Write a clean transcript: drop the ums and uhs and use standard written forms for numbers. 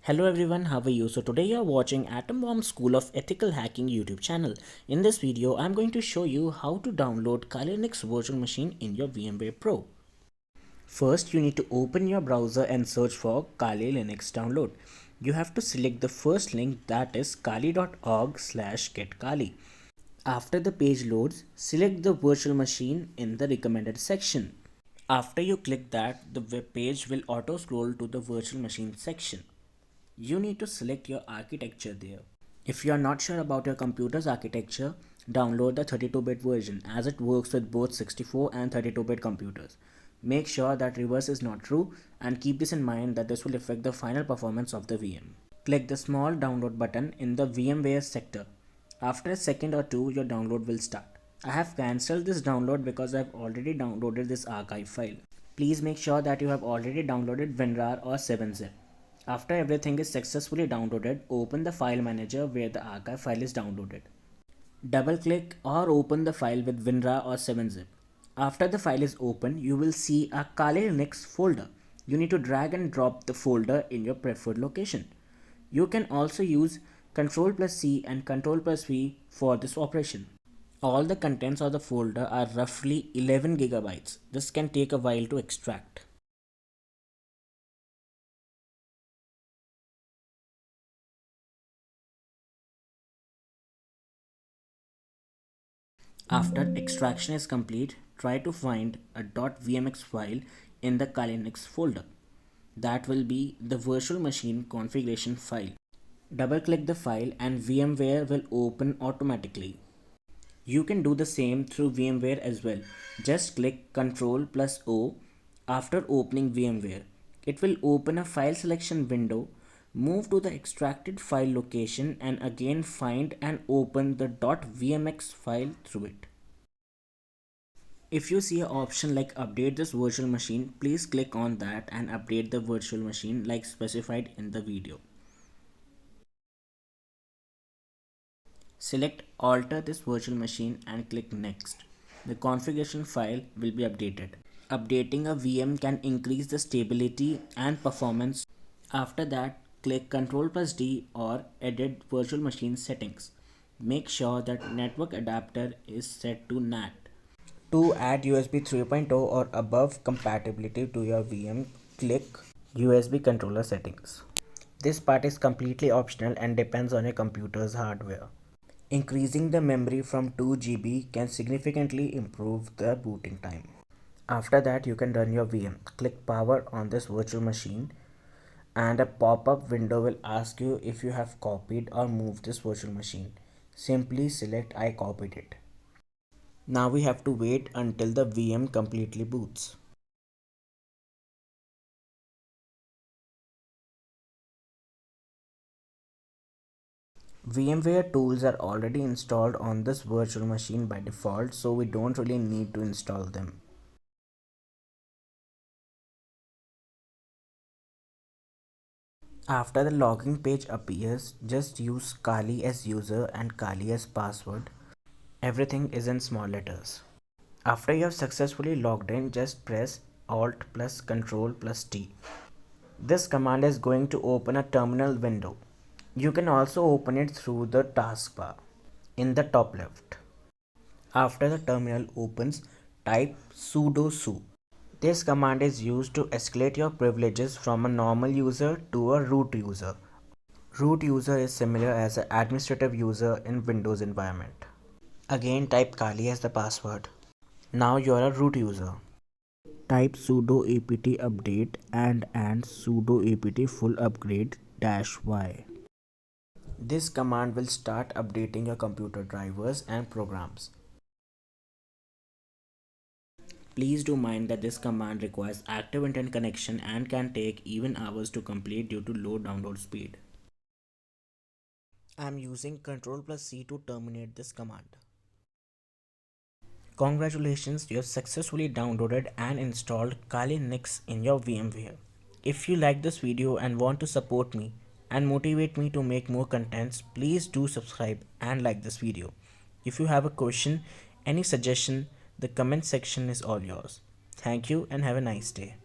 Hello everyone, how are you? So today you are watching Atom Bomb School of Ethical Hacking YouTube channel. In this video, I'm going to show you how to download Kali Linux virtual machine in your VMware Pro. First, you need to open your browser and search for Kali Linux download. You have to select the first link, that is kali.org/getkali. After the page loads, select the virtual machine in the recommended section. After you click that, the web page will auto scroll to the virtual machine section. You need to select your architecture there. If you are not sure about your computer's architecture, download the 32-bit version as it works with both 64 and 32-bit computers. Make sure that reverse is not true and keep this in mind that this will affect the final performance of the VM. Click the small download button in the VMware sector. After a second or two, your download will start. I have cancelled this download because I have already downloaded this archive file. Please make sure that you have already downloaded WinRAR or 7-zip. After everything is successfully downloaded, open the file manager where the archive file is downloaded. Double click or open the file with WinRAR or 7-zip. After the file is open, you will see a Kali Linux folder. You need to drag and drop the folder in your preferred location. You can also use Ctrl+C and Ctrl+V for this operation. All the contents of the folder are roughly 11 gigabytes. This can take a while to extract. After extraction is complete, try to find a .vmx file in the Kali Linux folder. That will be the virtual machine configuration file. Double click the file and VMware will open automatically. You can do the same through VMware as well. Just click Ctrl+O after opening VMware. It will open a file selection window. Move to the extracted file location and again find and open the .vmx file through it. If you see an option like update this virtual machine, please click on that and update the virtual machine like specified in the video. Select alter this virtual machine and click next. The configuration file will be updated. Updating a VM can increase the stability and performance. After that, click Ctrl+D or edit virtual machine settings. Make sure that network adapter is set to NAT. To add USB 3.0 or above compatibility to your VM, click USB controller settings. This part is completely optional and depends on your computer's hardware. Increasing the memory from 2 GB can significantly improve the booting time. After that, you can run your VM. Click power on this virtual machine and a pop-up window will ask you if you have copied or moved this virtual machine. Simply select I copied it. Now we have to wait until the VM completely boots. VMware tools are already installed on this virtual machine by default, so we don't really need to install them. After the login page appears, just use Kali as user and Kali as password. Everything is in small letters. After you have successfully logged in, just press Alt plus Control plus T. This command is going to open a terminal window. You can also open it through the taskbar in the top left. After the terminal opens, type sudo su. This command is used to escalate your privileges from a normal user to a root user. Root user is similar as an administrative user in Windows environment. Again, type Kali as the password. Now you are a root user. Type sudo apt update and sudo apt full upgrade -y. This command will start updating your computer drivers and programs. Please do mind that this command requires active internet connection and can take even hours to complete due to low download speed. I am using Ctrl+C to terminate this command. Congratulations, you have successfully downloaded and installed Kali Linux in your VMware. If you like this video and want to support me and motivate me to make more contents, please do subscribe and like this video. If you have a question, any suggestion, the comment section is all yours. Thank you and have a nice day.